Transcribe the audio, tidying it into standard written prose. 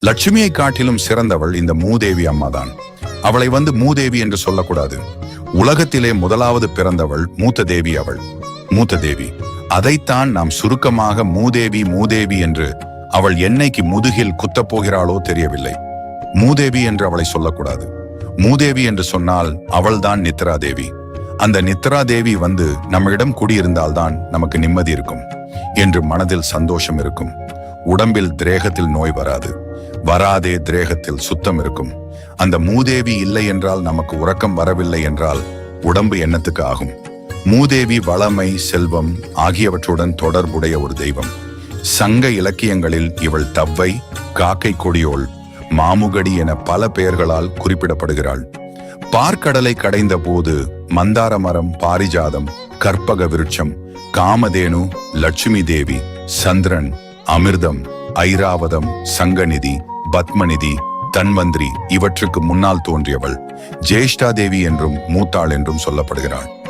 லட்சுமியை காட்டிலும் சிறந்தவள் இந்த மூதேவி அம்மாதான். அவளை மூதேவி என்று சொல்லக்கூடாது. உலகத்திலே முதலாவது பிறந்தவள் மூத்த தேவி. அவள் மூத்த தேவி. அதைத்தான் நாம் சுருக்கமாக மூதேவி மூதேவி என்று அவள் என்னைக்கு முதுகில் குத்தப் போகிறாளோ தெரியவில்லை. மூதேவி என்று அவளை சொல்லக்கூடாது. மூதேவி என்று சொன்னால் அவள்தான் நித்ரா தேவி. அந்த நித்ரா தேவி நம்மிடம் குடியிருந்தால்தான் நமக்கு நிம்மதி இருக்கும் என்று மனதில் சந்தோஷம் இருக்கும். உடம்பில் திரேகத்தில் நோய் வராதே திரேகத்தில் சுத்தம் இருக்கும். அந்த மூதேவி இல்லை என்றால் நமக்கு உறக்கம் வரவில்லை என்றால் உடம்பு என்னத்துக்கு ஆகும்? மூதேவி வளமை, செல்வம் ஆகியவற்றுடன் தொடர்புடைய ஒரு தெய்வம். சங்க இலக்கியங்களில் இவள் தவ்வை, காக்கை கொடியோள், மாமுகடி என பல பெயர்களால் குறிப்பிடப்படுகிறாள். பார்க்கடலை கடைந்த போது மந்தார மரம், பாரிஜாதம், கற்பக விருட்சம், காமதேனு, லட்சுமி தேவி, சந்திரன், அமிர்தம், ஐராவதம், சங்கநிதி, பத்மநிதி, தன்வந்திரி இவற்றுக்கு முன்னால் தோன்றியவள். ஜேஷ்டா தேவி என்றும் மூத்தாள் என்றும் சொல்லப்படுகிறாள்.